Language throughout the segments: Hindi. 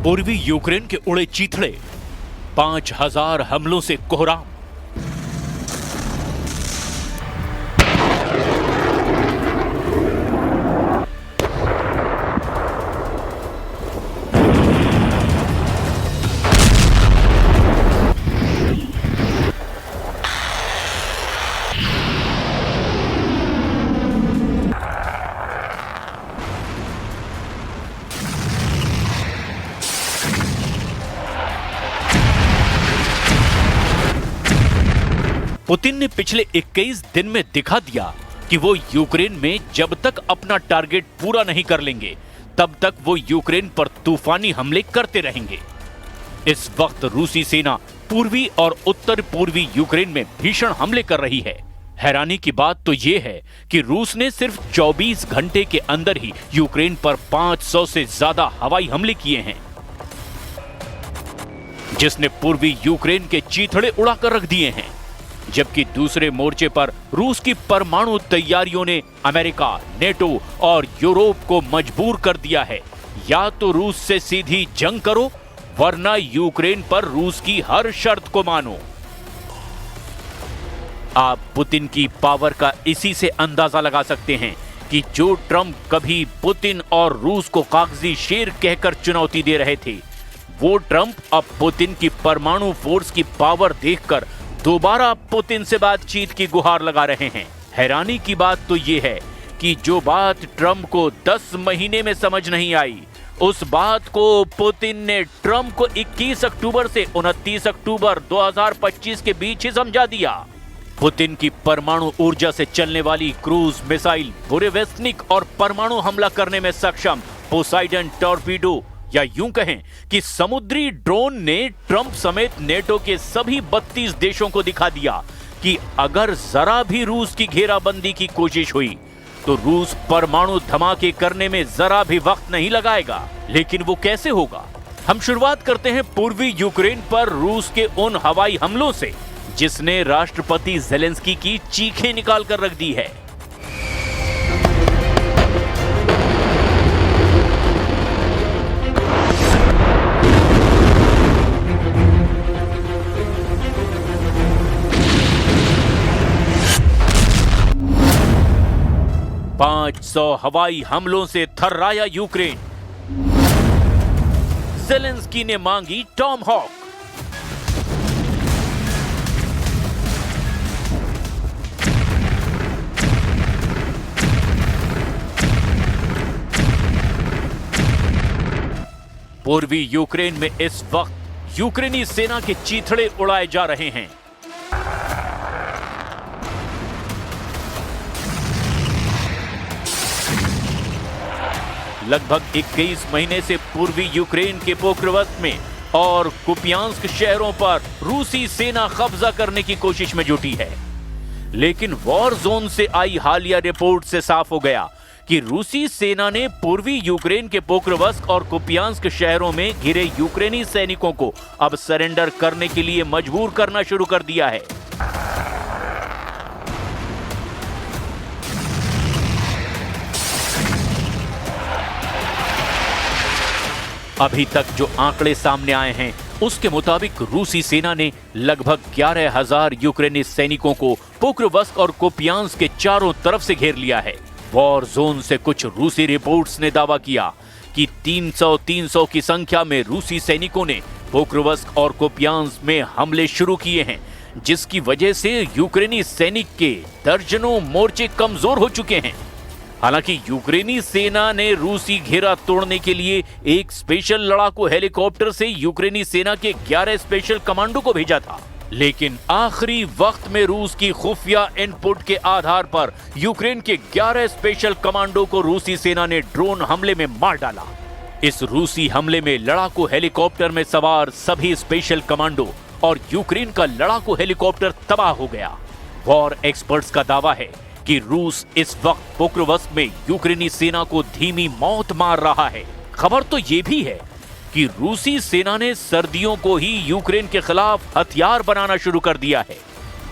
पूर्वी यूक्रेन के उड़े चीथड़े, 5000 हमलों से कोहराम। पुतिन ने पिछले 21 दिन में दिखा दिया कि वो यूक्रेन में जब तक अपना टारगेट पूरा नहीं कर लेंगे तब तक वो यूक्रेन पर तूफानी हमले करते रहेंगे। इस वक्त रूसी सेना पूर्वी और उत्तर पूर्वी यूक्रेन में भीषण हमले कर रही है। हैरानी की बात तो ये है कि रूस ने सिर्फ 24 घंटे के अंदर ही यूक्रेन पर 500 से ज्यादा हवाई हमले किए हैं, जिसने पूर्वी यूक्रेन के चीथड़े उड़ाकर रख दिए हैं। जबकि दूसरे मोर्चे पर रूस की परमाणु तैयारियों ने अमेरिका, नेटो और यूरोप को मजबूर कर दिया है, या तो रूस से सीधी जंग करो वरना यूक्रेन पर रूस की हर शर्त को मानो। आप पुतिन की पावर का इसी से अंदाजा लगा सकते हैं कि जो ट्रंप कभी पुतिन और रूस को कागजी शेर कहकर चुनौती दे रहे थे, वो ट्रंप अब पुतिन की परमाणु फोर्स की पावर देखकर दोबारा पुतिन से बातचीत की गुहार लगा रहे हैं। हैरानी की बात तो यह है कि जो बात ट्रंप को 10 महीने में समझ नहीं आई, उस बात को पुतिन ने ट्रंप को 21 अक्टूबर से 29 अक्टूबर 2025 के बीच ही समझा दिया। पुतिन की परमाणु ऊर्जा से चलने वाली क्रूज मिसाइल बुरेवेस्निक और परमाणु हमला करने में सक्षम पोसाइडन टॉर्पीडो, या यूं कहें कि समुद्री ड्रोन ने ट्रंप समेत नेटो के सभी 32 देशों को दिखा दिया कि अगर जरा भी रूस की घेराबंदी की कोशिश हुई तो रूस परमाणु धमाके करने में जरा भी वक्त नहीं लगाएगा। लेकिन वो कैसे होगा? हम शुरुआत करते हैं पूर्वी यूक्रेन पर रूस के उन हवाई हमलों से जिसने राष्ट्रपति ज़ेलेंस्की की चीखें निकाल कर रख दी है। पांच 500 हवाई हमलों से थर्राया यूक्रेन। ज़ेलेंस्की ने मांगी टॉमहॉक। पूर्वी यूक्रेन में इस वक्त यूक्रेनी सेना के चीथड़े उड़ाए जा रहे हैं। लगभग 21 महीने से पूर्वी यूक्रेन के पोक्रोवस्क में और कुपियांस्क शहरों पर रूसी सेना कब्जा करने की कोशिश में जुटी है। लेकिन वॉर जोन से आई हालिया रिपोर्ट से साफ हो गया कि रूसी सेना ने पूर्वी यूक्रेन के पोक्रोवस्क और कुपियांस्क शहरों में घिरे यूक्रेनी सैनिकों को अब सरेंडर करने के लिए मजबूर करना शुरू कर दिया है। अभी तक जो आंकड़े सामने आए हैं उसके मुताबिक रूसी सेना ने लगभग 11,000 यूक्रेनी सैनिकों को पोक्रोवस्क और कुपियांस्क के चारों तरफ से घेर लिया है। वॉर जोन से कुछ रूसी रिपोर्ट्स ने दावा किया कि 300 की संख्या में रूसी सैनिकों ने पोक्रोवस्क और कुपियांस्क में हमले शुरू किए हैं, जिसकी वजह से यूक्रेनी सैनिक के दर्जनों मोर्चे कमजोर हो चुके हैं। हालांकि यूक्रेनी सेना ने रूसी घेरा तोड़ने के लिए एक स्पेशल लड़ाकू हेलीकॉप्टर से यूक्रेनी सेना के 11 स्पेशल कमांडो को भेजा था, लेकिन आखिरी वक्त में रूस की खुफिया इनपुट के आधार पर यूक्रेन के 11 स्पेशल कमांडो को रूसी सेना ने ड्रोन हमले में मार डाला। इस रूसी हमले में लड़ाकू हेलीकॉप्टर में सवार सभी स्पेशल कमांडो और यूक्रेन का लड़ाकू हेलीकॉप्टर तबाह हो गया। वॉर एक्सपर्ट्स का दावा है कि रूस इस वक्त पोक्रोवस्क में यूक्रेनी सेना को धीमी मौत मार रहा है। खबर तो यह भी है कि रूसी सेना ने सर्दियों को ही यूक्रेन के खिलाफ हथियार बनाना शुरू कर दिया है।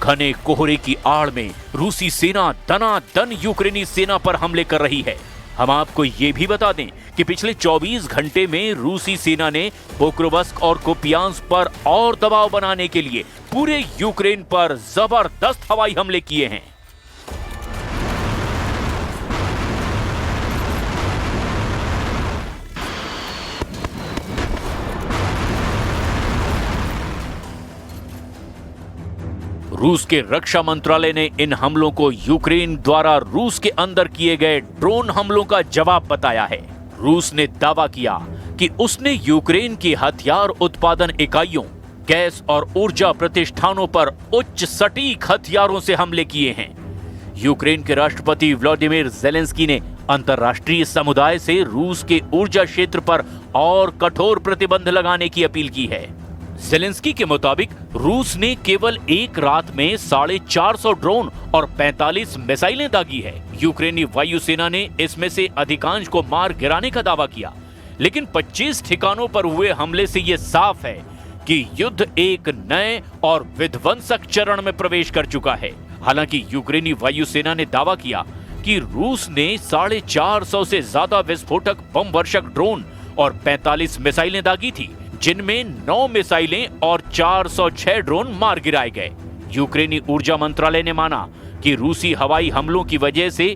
घने कोहरे की आड़ में रूसी सेना दनादन यूक्रेनी सेना पर हमले कर रही है। हम आपको ये भी बता दें कि पिछले 24 घंटे में रूसी सेना ने पोक्रोवस्क और कुपियांस्क पर और दबाव बनाने के लिए पूरे यूक्रेन पर जबरदस्त हवाई हमले किए हैं। रूस के रक्षा मंत्रालय ने इन हमलों को यूक्रेन द्वारा रूस के अंदर किए गए ड्रोन हमलों का जवाब बताया है। रूस ने दावा किया कि उसने यूक्रेन की हथियार उत्पादन इकाइयों, गैस और ऊर्जा प्रतिष्ठानों पर उच्च सटीक हथियारों से हमले किए हैं। यूक्रेन के राष्ट्रपति व्लादिमीर ज़ेलेंस्की ने अंतर्राष्ट्रीय समुदाय से रूस के ऊर्जा क्षेत्र पर और कठोर प्रतिबंध लगाने की अपील की है। ज़ेलेंस्की के मुताबिक रूस ने केवल एक रात में 450 ड्रोन और 45 मिसाइलें दागी है। यूक्रेनी वायुसेना ने इसमें से अधिकांश को मार गिराने का दावा किया, लेकिन 25 ठिकानों पर हुए हमले से यह साफ है कि युद्ध एक नए और विध्वंसक चरण में प्रवेश कर चुका है। हालांकि यूक्रेनी वायुसेना ने दावा किया कि रूस ने 450 से ज्यादा विस्फोटक बम वर्षक ड्रोन और 45 मिसाइलें दागी थी, जिनमें 9 मिसाइलें और 406 ड्रोन मार गिराए गए। यूक्रेनी ऊर्जा मंत्रालय ने माना कि रूसी हवाई हमलों की वजह से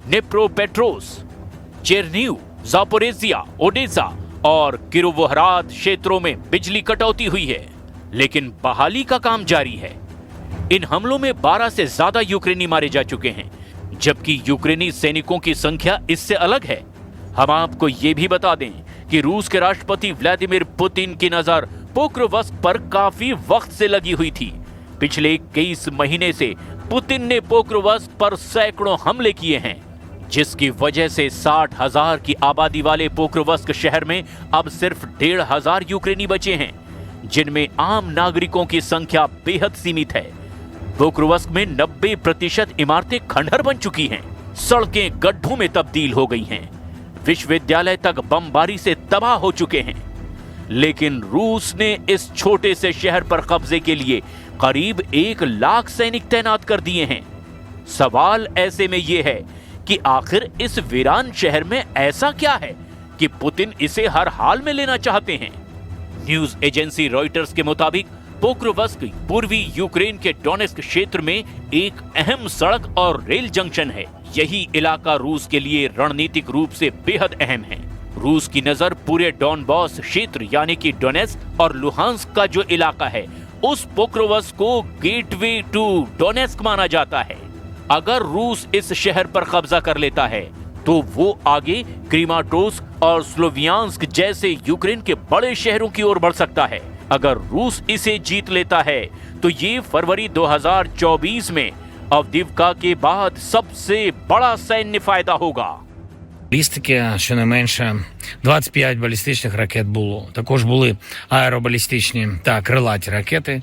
निप्रोपेट्रोव्स्क, चेर्निव, जापोरेजिया, ओडेसा और किरोवोह्राद क्षेत्रों में बिजली कटौती हुई है, लेकिन बहाली का काम जारी है। इन हमलों में 12 से ज्यादा यूक्रेनी मारे जा चुके हैं, जबकि यूक्रेनी सैनिकों की संख्या इससे अलग है। हम आपको ये भी बता दें कि रूस के राष्ट्रपति व्लादिमीर पुतिन की नजर पोक्रोवस्क पर काफी वक्त से लगी हुई थी। पिछले 21 महीने से पुतिन ने पोक्रोवस्क पर सैकड़ों हमले किए हैं, जिसकी वजह से 60,000 की आबादी वाले पोक्रोवस्क शहर में अब सिर्फ 1,500 यूक्रेनी बचे हैं, जिनमें आम नागरिकों की संख्या बेहद सीमित है। पोक्रोवस्क में 90% इमारतें खंडहर बन चुकी हैं, सड़कें गड्ढों में तब्दील हो गई हैं, विश्वविद्यालय तक बमबारी से तबाह हो चुके हैं। लेकिन रूस ने इस छोटे से शहर पर कब्जे के लिए करीब 1 लाख सैनिक तैनात कर दिए हैं। सवाल ऐसे में यह है कि आखिर इस वीरान शहर में ऐसा क्या है कि पुतिन इसे हर हाल में लेना चाहते हैं। न्यूज एजेंसी रॉयटर्स के मुताबिक पोक्रोवस्क पूर्वी यूक्रेन के डोनेस्क क्षेत्र में एक अहम सड़क और रेल जंक्शन है। यही इलाका रूस के लिए रणनीतिक रूप से बेहद अहम है। रूस की नजर पूरे डॉनबॉस क्षेत्र यानी कि डोनेस्क और लुहांस्क का जो इलाका है, उस पोक्रोवस्क को गेटवे टू डोनेस्क माना जाता है। अगर रूस इस शहर पर कब्जा कर लेता है तो वो आगे क्रीमाटोर्स्क और स्लोवियांस्क जैसे यूक्रेन के बड़े शहरों की ओर बढ़ सकता है। अगर रूस इसे जीत लेता है तो ये फरवरी 2024 में Авдіївка के बाद सबसे बड़ा सैन्य फायदा होगा। Балістики, щонайменше 25 балістичних ракет було. Також були аеробалістичні та крилаті ракети.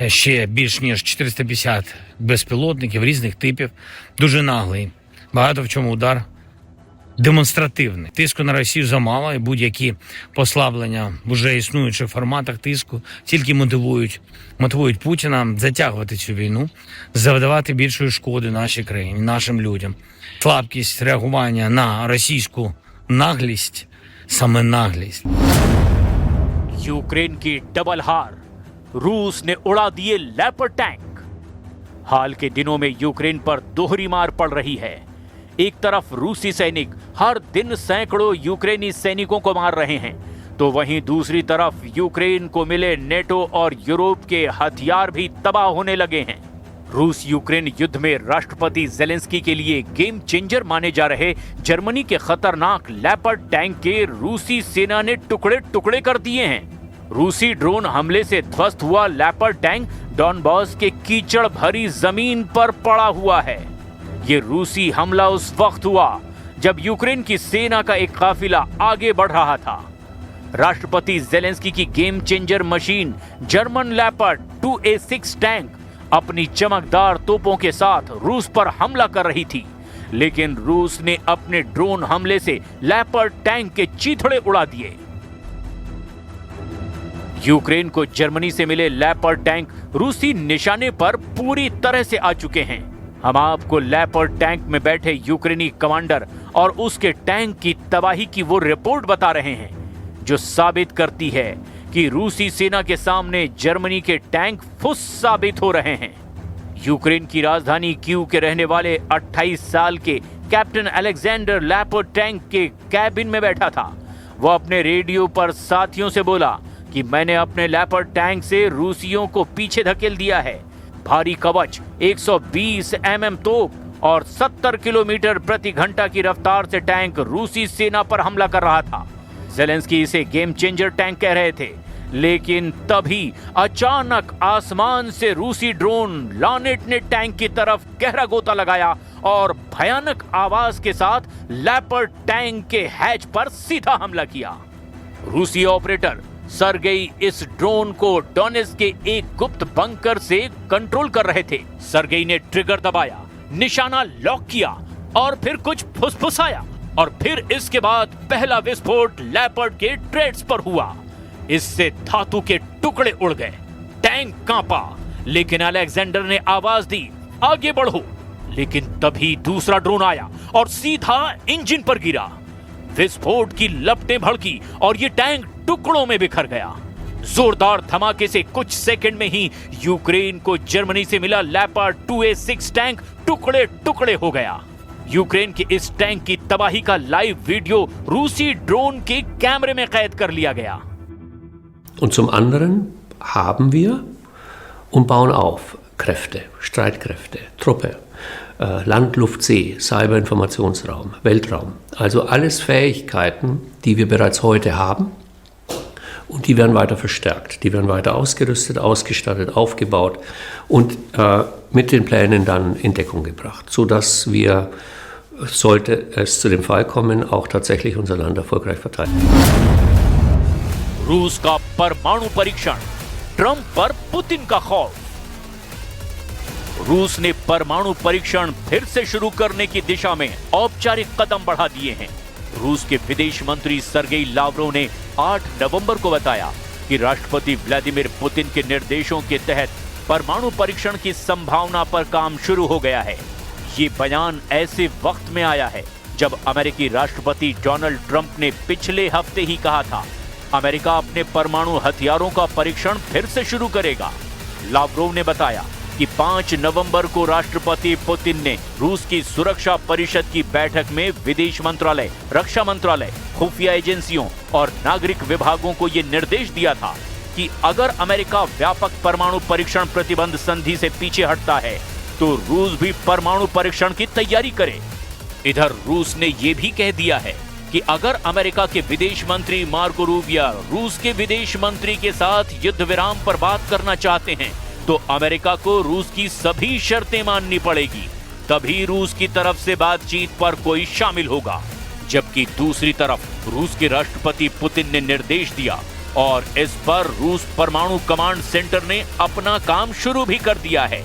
Ще більш ніж 450 безпілотників різних типів. Дуже наглий. Багато в чому удар демонстративний. Тиску на Росію замало, і будь-які послаблення в уже існуючих форматах тиску тільки мотивують Путіна затягувати цю війну, завдавати більшої шкоди нашій країні, нашим людям. Слабкість реагування на російську наглість, саме наглість. यूक्रेन की डबल हार, रूस ने उड़ा दिए लेपर्ड टैंक। हाल के दिनों में यूक्रेन पर दोहरी मार पड़ रही है। एक तरफ रूसी सैनिक हर दिन सैकड़ों यूक्रेनी सैनिकों को मार रहे हैं, तो वहीं दूसरी तरफ यूक्रेन को मिले नेटो और यूरोप के हथियार भी तबाह होने लगे हैं। रूस यूक्रेन युद्ध में राष्ट्रपति ज़ेलेंस्की के लिए गेम चेंजर माने जा रहे जर्मनी के खतरनाक लेपर्ड टैंक के रूसी सेना ने टुकड़े टुकड़े कर दिए हैं। रूसी ड्रोन हमले से ध्वस्त हुआ लेपर्ड टैंक डॉनबॉस के कीचड़ भरी जमीन पर पड़ा हुआ है। ये रूसी हमला उस वक्त हुआ जब यूक्रेन की सेना का एक काफिला आगे बढ़ रहा था। राष्ट्रपति ज़ेलेंस्की की game changer machine German leopard 2A6 tank अपनी चमकदार तोपों के साथ रूस पर हमला कर रही थी, लेकिन रूस ने अपने ड्रोन हमले से लेपर्ड टैंक के चीथड़े उड़ा दिए। यूक्रेन को जर्मनी से मिले लेपर्ड टैंक रूसी निशाने पर पूरी तरह से आ चुके हैं। हम आपको लेपर्ड टैंक में बैठे यूक्रेनी कमांडर और उसके टैंक की तबाही की वो रिपोर्ट बता रहे हैं जो साबित करती है कि रूसी सेना के सामने जर्मनी के टैंक फुस साबित हो रहे हैं। यूक्रेन की राजधानी कीव के रहने वाले 28 साल के कैप्टन अलेक्जेंडर लैपर्ड टैंक के कैबिन में बैठा था। वो अपने रेडियो पर साथियों से बोला कि मैंने अपने लैपर्ड टैंक से रूसियों को पीछे धकेल दिया है। भारी कवच, 120 mm तोप और 70 किलोमीटर प्रति घंटा की रफ्तार से टैंक रूसी सेना पर हमला कर रहा था। ज़ेलेंस्की इसे गेम चेंजर टैंक कह रहे थे, लेकिन तभी अचानक आसमान से रूसी ड्रोन लॉनेट ने टैंक की तरफ गहरा गोता लगाया और भयानक आवाज के साथ लैपर्ड टैंक के हैच पर सीधा हमला किया। रूसी ऑपरेटर सर्गेई इस ड्रोन को डोनेट्स्क के एक गुप्त बंकर से कंट्रोल कर रहे थे। सर्गेई ने ट्रिगर दबाया, निशाना लॉक किया और फिर कुछ फुसफुसाया और फिर इसके बाद पहला विस्फोट लैपर्ड के ट्रेड्स पर हुआ। इससे धातु के टुकड़े उड़ गए, टैंक कांपा, लेकिन अलेक्जेंडर ने आवाज दी, आगे बढ़ो। लेकिन तभी दूसरा ड्रोन आया और सीधा इंजन पर गिरा। विस्फोट की लपटें भड़की और ये टैंक टुकड़ों में बिखर गया। जोरदार धमाके से कुछ सेकंड में ही यूक्रेन को जर्मनी से मिला लैपर्ड 2A6 टैंक टुकड़े टुकड़े हो गया। यूक्रेन के इस टैंक की तबाही का लाइव वीडियो रूसी ड्रोन के कैमरे में कैद कर लिया गया। Und zum anderen haben wir und bauen auf Kräfte, Streitkräfte, Truppe, Land, Luft, See, Cyberinformationsraum, Weltraum. Also alles Fähigkeiten, die wir bereits heute haben und die werden weiter verstärkt. Die werden weiter ausgerüstet, ausgestattet, aufgebaut und mit den Plänen dann in Deckung gebracht, sodass wir, sollte es zu dem Fall kommen, auch tatsächlich unser Land erfolgreich verteidigen. रूस का परमाणु परीक्षण, ट्रंप पर पुतिन का खौफ। रूस ने परमाणु परीक्षण फिर से शुरू करने की दिशा में औपचारिक कदम बढ़ा दिए हैं। रूस के विदेश मंत्री सर्गेई लावरोव ने 8 नवंबर को बताया कि राष्ट्रपति व्लादिमीर पुतिन के निर्देशों के तहत परमाणु परीक्षण की संभावना पर काम शुरू हो गया है। ये बयान ऐसे वक्त में आया है जब अमेरिकी राष्ट्रपति डोनाल्ड ट्रंप ने पिछले हफ्ते ही कहा था अमेरिका अपने परमाणु हथियारों का परीक्षण फिर से शुरू करेगा। लावरोव ने बताया कि 5 नवंबर को राष्ट्रपति पुतिन ने रूस की सुरक्षा परिषद की बैठक में विदेश मंत्रालय, रक्षा मंत्रालय, खुफिया एजेंसियों और नागरिक विभागों को यह निर्देश दिया था कि अगर अमेरिका व्यापक परमाणु परीक्षण प्रतिबंध संधि से पीछे हटता है तो रूस भी परमाणु परीक्षण की तैयारी करे। इधर रूस ने यह भी कह दिया है कि अगर अमेरिका के विदेश मंत्री मार्को रूबियो रूस के विदेश मंत्री के साथ युद्ध विराम पर बात करना चाहते हैं तो अमेरिका को रूस की सभी शर्तें माननी पड़ेगी, तभी रूस की तरफ से बातचीत पर कोई शामिल होगा। जबकि दूसरी तरफ रूस के राष्ट्रपति पुतिन ने निर्देश दिया और इस पर रूस परमाणु कमांड सेंटर ने अपना काम शुरू भी कर दिया है।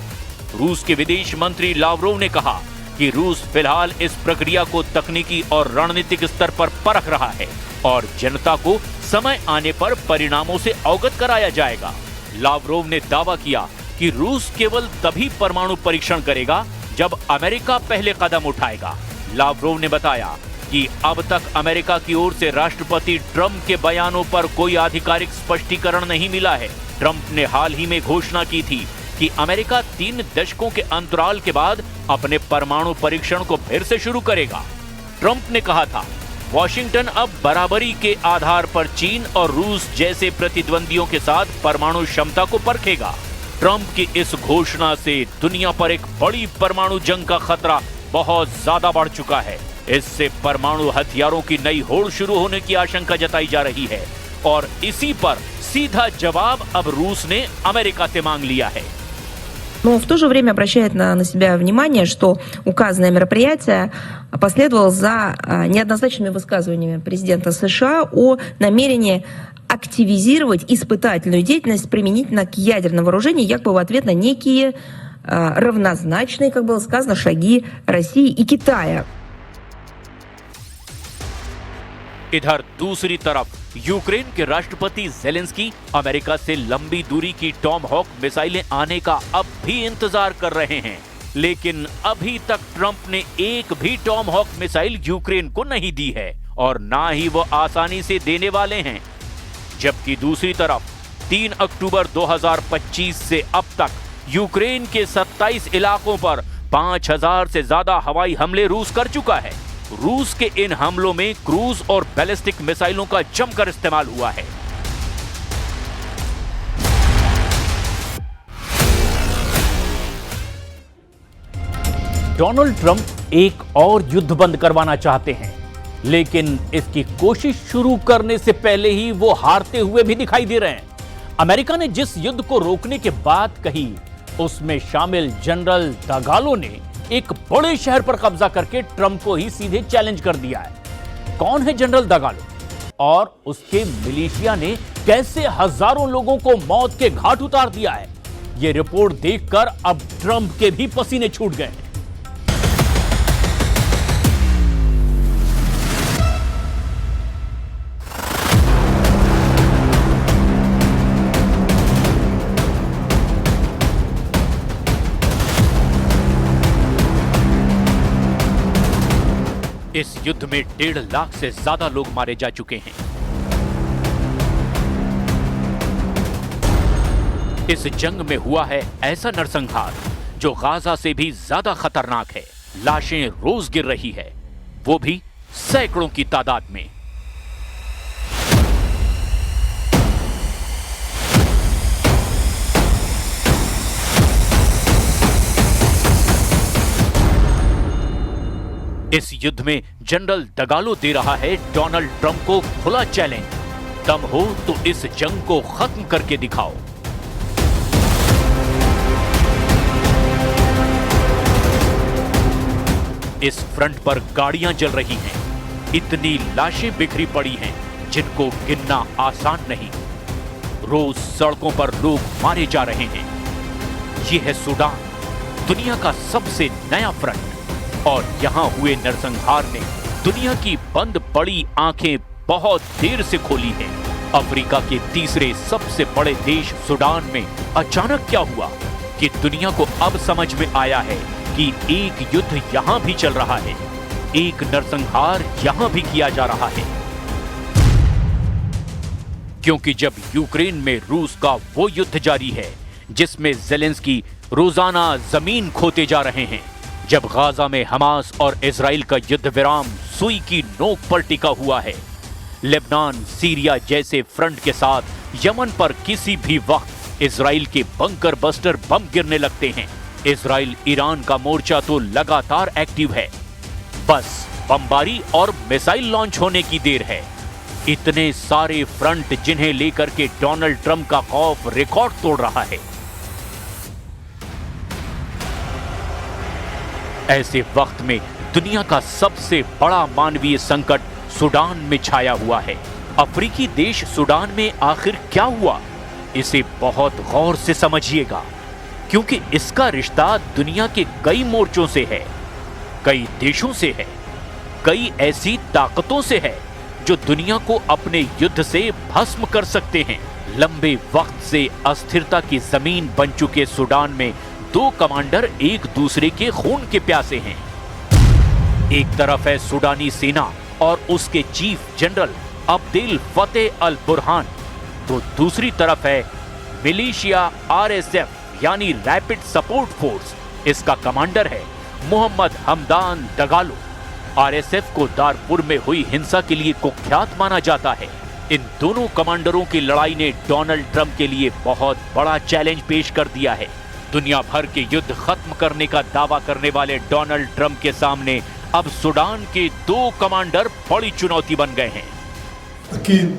रूस के विदेश मंत्री लावरोव ने कहा कि रूस फिलहाल इस प्रक्रिया को तकनीकी और रणनीतिक स्तर पर परख रहा है और जनता को समय आने पर परिणामों से अवगत कराया जाएगा। लावरोव ने दावा किया कि रूस केवल तभी परमाणु परीक्षण करेगा जब अमेरिका पहले कदम उठाएगा। लावरोव ने बताया कि अब तक अमेरिका की ओर से राष्ट्रपति ट्रंप के बयानों पर कोई आधिकारिक स्पष्टीकरण नहीं मिला है। ट्रंप ने हाल ही में घोषणा की थी कि अमेरिका 3 दशकों के अंतराल के बाद अपने परमाणु परीक्षण को फिर से शुरू करेगा। ट्रंप ने कहा था, वॉशिंगटन अब बराबरी के आधार पर चीन और रूस जैसे प्रतिद्वंदियों के साथ परमाणु क्षमता को परखेगा। ट्रंप की इस घोषणा से दुनिया पर एक बड़ी परमाणु जंग का खतरा बहुत ज्यादा बढ़ चुका है। इससे परमाणु हथियारों की नई होड़ शुरू होने की आशंका जताई जा रही है और इसी पर सीधा जवाब अब रूस ने अमेरिका से मांग लिया है। Но в то же время обращает на себя внимание, что указанное мероприятие последовало за неоднозначными высказываниями президента США о намерении активизировать испытательную деятельность применительно к ядерному вооружению, якобы в ответ на некие равнозначные, как было сказано, шаги России и Китая. इधर दूसरी तरफ यूक्रेन के राष्ट्रपति ज़ेलेंस्की अमेरिका से लंबी दूरी की टॉम हॉक मिसाइलें आने का अब भी इंतजार कर रहे हैं। लेकिन अभी तक ट्रंप ने एक भी टॉमहॉक मिसाइल यूक्रेन को नहीं दी है और ना ही वो आसानी से देने वाले हैं। जबकि दूसरी तरफ 3 अक्टूबर 2025 से अब तक यूक्रेन के 27 इलाकों पर 5000 से ज्यादा हवाई हमले रूस कर चुका है। रूस के इन हमलों में क्रूज और बैलिस्टिक मिसाइलों का जमकर इस्तेमाल हुआ है। डोनाल्ड ट्रंप एक और युद्ध बंद करवाना चाहते हैं, लेकिन इसकी कोशिश शुरू करने से पहले ही वो हारते हुए भी दिखाई दे रहे हैं। अमेरिका ने जिस युद्ध को रोकने की बात कही, उसमें शामिल जनरल दगालो ने एक बड़े शहर पर कब्जा करके ट्रंप को ही सीधे चैलेंज कर दिया है। कौन है जनरल दगालो और उसके मिलिशिया ने कैसे हजारों लोगों को मौत के घाट उतार दिया है, यह रिपोर्ट देखकर अब ट्रंप के भी पसीने छूट गए। इस युद्ध में 1.5 लाख से ज्यादा लोग मारे जा चुके हैं। इस जंग में हुआ है ऐसा नरसंहार जो गाजा से भी ज्यादा खतरनाक है। लाशें रोज गिर रही है, वो भी सैकड़ों की तादाद में। इस युद्ध में जनरल दगालो दे रहा है डोनाल्ड ट्रंप को खुला चैलेंज, दम हो तो इस जंग को खत्म करके दिखाओ। इस फ्रंट पर गाड़ियां जल रही हैं, इतनी लाशें बिखरी पड़ी हैं जिनको गिनना आसान नहीं। रोज सड़कों पर लोग मारे जा रहे हैं। यह है सूडान, दुनिया का सबसे नया फ्रंट, और यहां हुए नरसंहार ने दुनिया की बंद पड़ी आंखें बहुत देर से खोली हैं। अफ्रीका के तीसरे सबसे बड़े देश सूडान में अचानक क्या हुआ कि दुनिया को अब समझ में आया है कि एक युद्ध यहां भी चल रहा है, एक नरसंहार यहां भी किया जा रहा है। क्योंकि जब यूक्रेन में रूस का वो युद्ध जारी है जिसमें ज़ेलेंस्की रोजाना जमीन खोते जा रहे हैं, जब गाजा में हमास और इजराइल का युद्ध विराम सुई की नोक पर टिका हुआ है, लेबनान, सीरिया जैसे फ्रंट के साथ यमन पर किसी भी वक्त इजराइल के बंकर बस्टर बम गिरने लगते हैं। इजराइल ईरान का मोर्चा तो लगातार एक्टिव है, बस बमबारी और मिसाइल लॉन्च होने की देर है। इतने सारे फ्रंट जिन्हें लेकर के डोनाल्ड ट्रंप का खौफ रिकॉर्ड तोड़ रहा है। ऐसे वक्त में दुनिया का सबसे बड़ा मानवीय संकट सूडान में छाया हुआ है। अफ्रीकी देश सूडान में आखिर क्या हुआ, इसे बहुत गौर से समझिएगा, क्योंकि इसका रिश्ता दुनिया के कई मोर्चों से है, कई देशों से है, कई ऐसी ताकतों से है जो दुनिया को अपने युद्ध से भस्म कर सकते हैं। लंबे वक्त से अस्थिरता की जमीन बन चुके सूडान में दो कमांडर एक दूसरे के खून के प्यासे हैं। एक तरफ है सूडानी सेना और उसके चीफ जनरल अब्देल फतेह अल बुरहान, तो दूसरी तरफ है मिलिशिया RSF यानी रैपिड सपोर्ट फोर्स। इसका कमांडर है मोहम्मद हमदान दगालो। RSF को दारपुर में हुई हिंसा के लिए कुख्यात माना जाता है। इन दोनों कमांडरों की लड़ाई ने डोनाल्ड ट्रंप के लिए बहुत बड़ा चैलेंज पेश कर दिया है। दुनिया भर के युद्ध खत्म करने का दावा करने वाले डोनाल्ड ट्रंप के सामने अब सूडान के दो कमांडर बड़ी चुनौती बन गए हैं। अकीद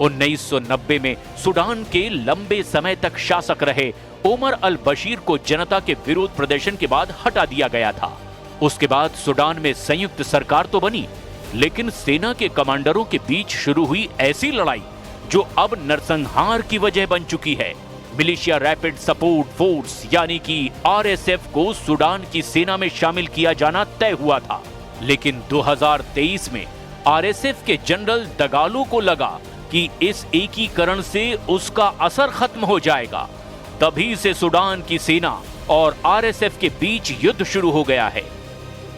1990 में सूडान के लंबे समय तक शासक रहे ओमर अल बशीर को जनता के विरोध प्रदर्शन के बाद हटा दिया गया था। उसके बाद सूडान में संयुक्त सरकार तो बनी, लेकिन सेना के कमांडरों के बीच शुरू हुई ऐसी लड़ाई जो अब नरसंहार की वजह बन चुकी है। मिलिशिया रैपिड सपोर्ट फोर्स यानी कि आरएसएफ को सूडान की सेना में शामिल किया जाना तय हुआ था। लेकिन 2023 में आरएसएफ के जनरल दगालो को लगा कि इस एकीकरण से उसका असर खत्म हो जाएगा। तभी से सूडान की सेना और आरएसएफ के बीच युद्ध शुरू हो गया है।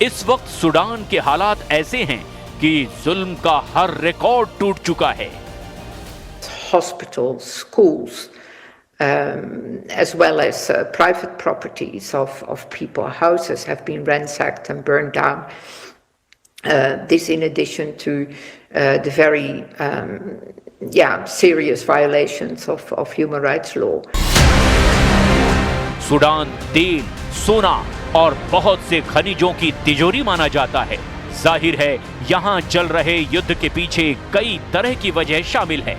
इस वक्त सूडान के हालात ऐसे हैं कि जुल्म का हर रिकॉर्ड टूट चुका है। Hospitals, schools, as well as private properties of people, houses have been ransacked and burned down. This in addition to the very serious violations of human rights law. Sudan तेल, सोना और बहुत से खनिजों की तिजोरी माना जाता है। जाहिर है यहाँ चल रहे युद्ध के पीछे कई तरह की वजह शामिल है।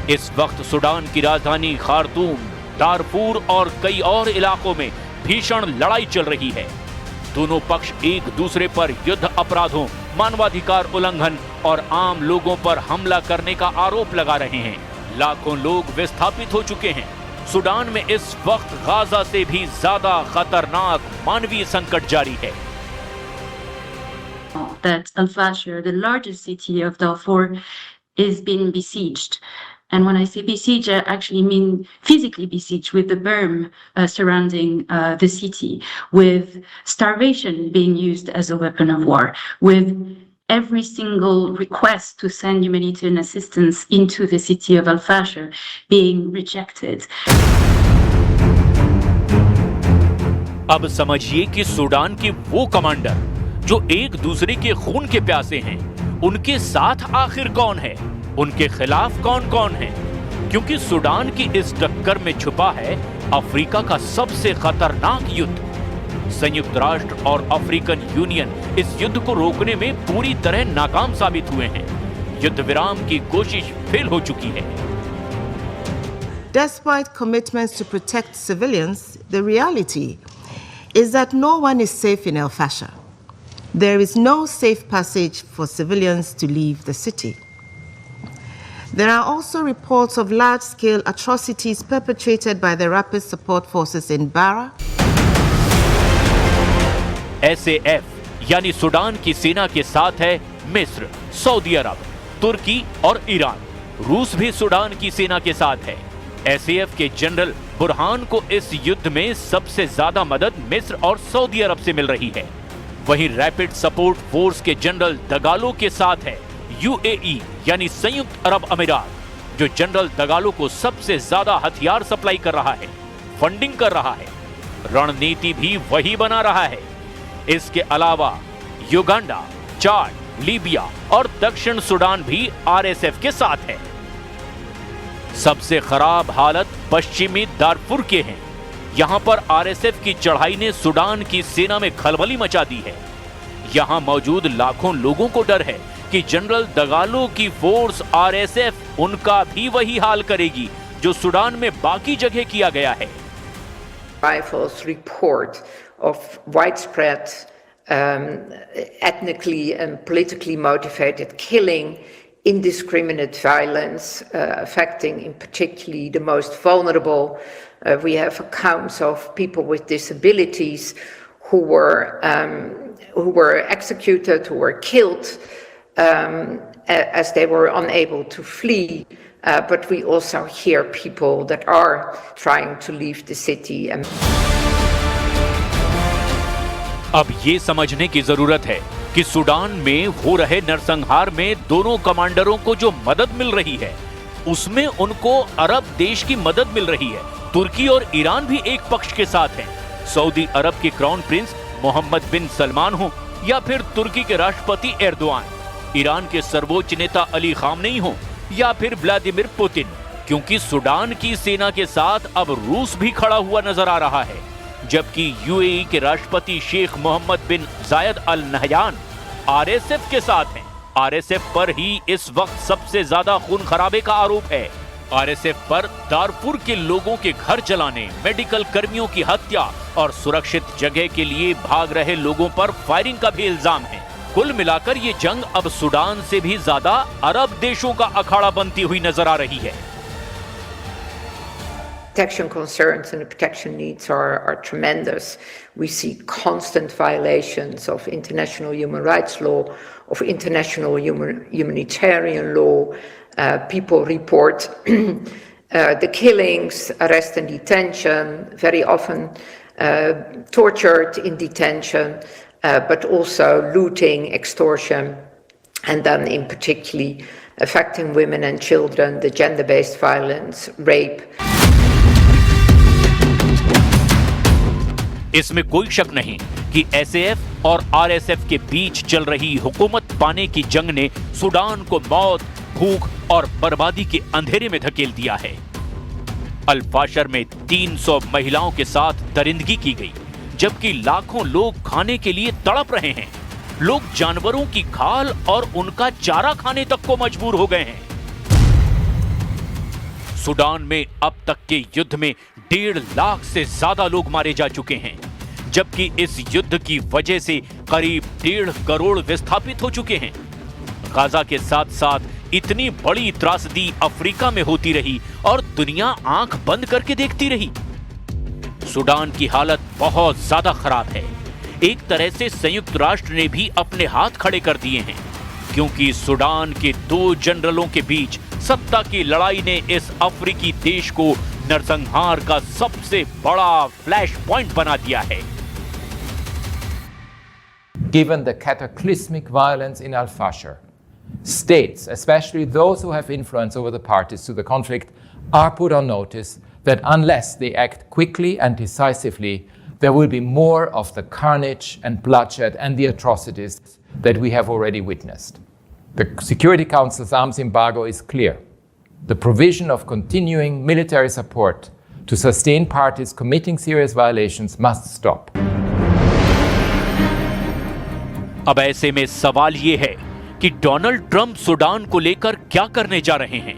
इस वक्त सूडान की राजधानी खार्तूम, दारफूर और कई और इलाकों में भीषण लड़ाई चल रही है। दोनों पक्ष एक दूसरे पर युद्ध अपराधों, मानवाधिकार उल्लंघन और आम लोगों पर हमला करने का आरोप लगा रहे हैं। लाखों लोग विस्थापित हो चुके हैं। सूडान में इस वक्त गाजा से भी ज्यादा खतरनाक मानवीय संकट जारी है। That Al-Fashir, the largest city of Darfur, is being besieged. And when I say besiege, I actually mean physically besieged, with the berm surrounding the city, with starvation being used as a weapon of war, with every single request to send humanitarian assistance into the city of Al-Fashir being rejected. अब समझिए कि सूडान के वो कमांडर जो एक दूसरे के खून के प्यासे हैं, उनके साथ आखिर कौन है, उनके खिलाफ कौन कौन है? क्योंकि सूडान की इस टक्कर में छुपा है अफ्रीका का सबसे खतरनाक युद्ध। संयुक्त राष्ट्र और अफ्रीकन यूनियन इस युद्ध को रोकने में पूरी तरह नाकाम साबित हुए हैं। युद्ध विराम की कोशिश फेल हो चुकी है। Despite commitments to protect civilians, the reality is that no one is safe in Al-Fashir. There is no safe passage for civilians to leave the city. There are also reports of large-scale atrocities perpetrated by the Rapid Support Forces in Bara. SAF यानी सूडान की सेना के साथ है मिस्र, सऊदी अरब, तुर्की और ईरान। रूस भी सूडान की सेना के साथ है। SAF के जनरल बुरहान को इस युद्ध में सबसे ज्यादा मदद मिस्र और सऊदी अरब से मिल रही है। वहीं रैपिड सपोर्ट फोर्स के जनरल दगालो के साथ है UAE यानी संयुक्त अरब अमीरात, जो जनरल दगालो को सबसे ज्यादा हथियार सप्लाई कर रहा है, फंडिंग कर रहा है, रणनीति भी वही बना रहा है। इसके अलावा युगांडा, चाड, लीबिया और दक्षिण सूडान भी RSF के साथ है। सबसे खराब हालत पश्चिमी दारफुर के हैं। यहां पर RSF की चढ़ाई ने सूडान की सेना में खलबली मचा दी है। यहां मौजूद लाखों लोगों को डर है कि जनरल दगालो की फोर्स RSF उनका भी वही हाल करेगी जो सूडान में बाकी जगह किया गया है। Rivals report of widespread ethnically and politically motivated killing, indiscriminate violence affecting in particularly the most vulnerable. We have accounts of people with disabilities who were executed, who were killed as they were unable to flee. But we also hear people that are trying to leave the city. अब ये समझने की जरूरत है कि सूडान में हो रहे नरसंहार में दोनों कमांडरों को जो मदद मिल रही है, उसमें उनको अरब देश की मदद मिल रही है। तुर्की और ईरान भी एक पक्ष के साथ हैं। सऊदी अरब के क्राउन प्रिंस मोहम्मद बिन सलमान हो या फिर तुर्की के राष्ट्रपति एर्दोआन, ईरान के सर्वोच्च नेता अली खामनेई हो या फिर व्लादिमीर पुतिन, क्योंकि सूडान की सेना के साथ अब रूस भी खड़ा हुआ नजर आ रहा है। जबकि UAE के राष्ट्रपति शेख मोहम्मद बिन जायद अल नहयान RSF के साथ हैं। RSF पर ही इस वक्त सबसे ज्यादा खून खराबे का आरोप है। RSF पर दारफुर के लोगों के घर जलाने, मेडिकल कर्मियों की हत्या और सुरक्षित जगह के लिए भाग रहे लोगों पर फायरिंग का भी इल्जाम है। कुल मिलाकर ये जंग अब सूडान से भी ज्यादा अरब देशों का अखाड़ा बनती हुई नजर आ रही है। protection concerns and the protection needs are tremendous. We see constant violations of international human rights law, of international humanitarian law. People report the killings, arrest and detention, very often tortured in detention, but also looting, extortion, and then in particularly affecting women and children, the gender-based violence, rape. इसमें कोई शक नहीं कि एसएएफ और आरएसएफ के बीच चल रही हुकूमत पाने की जंग ने सूडान को मौत, भूख और बर्बादी के अंधेरे में धकेल दिया है। अल-फाशर में 300 महिलाओं के साथ दरिंदगी की गई, जबकि लाखों लोग खाने के लिए तड़प रहे हैं। लोग जानवरों की खाल और उनका चारा खाने तक को मजबूर हो गए हैं। सूडान में अब तक के युद्ध में 1.5 लाख से ज्यादा लोग मारे जा चुके हैं, जबकि इस युद्ध की वजह से करीब 1.5 करोड़ विस्थापित हो चुके हैं। गाजा के साथ साथ इतनी बड़ी त्रासदी अफ्रीका में होती रही और दुनिया आंख बंद करके देखती रही। सूडान की हालत बहुत ज्यादा खराब है। एक तरह से संयुक्त राष्ट्र ने भी अपने हाथ खड़े कर दिए हैं, क्योंकि सूडान के 2 जनरलों के बीच सत्ता की लड़ाई ने इस अफ्रीकी देश को नरसंहार का सबसे बड़ा फ्लैश पॉइंट बना दिया है। Given the cataclysmic violence in Al-Fashir, states, especially those who have influence over the parties to the conflict, are put on notice that unless they act quickly and decisively, there will be more of the carnage and bloodshed and the atrocities that we have already witnessed. The Security Council's arms embargo is clear. The provision of continuing military support to sustain parties committing serious violations must stop. अब ऐसे में सवाल ये है कि डोनाल्ड ट्रंप सूडान को लेकर क्या करने जा रहे हैं?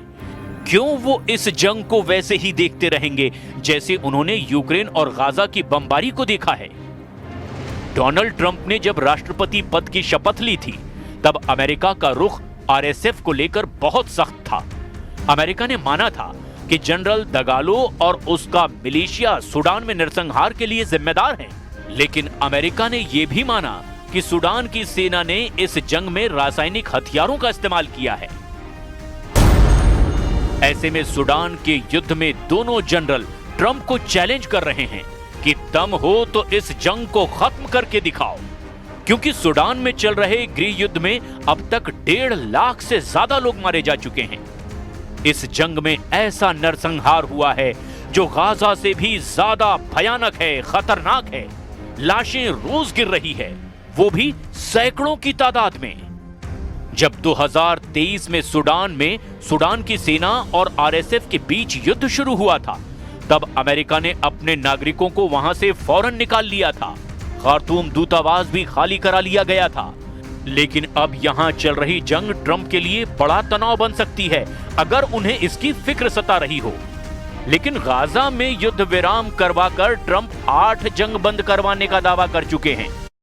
क्यों वो इस जंग को वैसे ही देखते रहेंगे जैसे उन्होंने यूक्रेन और गाजा की बमबारी को देखा है? डोनाल्ड ट्रंप ने जब राष्ट्रपति पद की शपथ ली थी, तब अमेरिका का रुख आरएसएफ को लेकर बहुत सख्त था। अमेरिका ने माना था कि जनरल दगालो और उसका मिलिशिया सूडान में नरसंहार के लिए जिम्मेदार हैं। लेकिन अमेरिका ने यह भी माना कि सूडान की सेना ने इस जंग में रासायनिक हथियारों का इस्तेमाल किया है। ऐसे में सूडान के युद्ध में दोनों जनरल ट्रंप को चैलेंज कर रहे हैं कि दम हो तो इस जंग को खत्म करके दिखाओ, क्योंकि सूडान में चल रहे गृह युद्ध में अब तक 1.5 लाख से ज्यादा लोग मारे जा चुके हैं। इस जंग में ऐसा नरसंहार हुआ है जो गाजा से भी ज्यादा भयानक है, खतरनाक है। लाशें रोज गिर रही है, वो भी सैकड़ों की तादाद में। जब 2023 में सूडान की सेना और आरएसएफ के बीच युद्ध शुरू हुआ था, तब अमेरिका ने अपने नागरिकों को वहां से फौरन निकाल लिया था। खार्तूम दूतावास भी खाली करा लिया गया था। लेकिन अब यहां चल रही जंग ट्रंप के लिए बड़ा तनाव बन सकती है अगर उन्हें इसकी फिक्र सता रही हो। लेकिन गाजा में युद्ध विराम करवाकर ट्रंप 8 जंग बंद करवाने का दावा कर चुके हैं।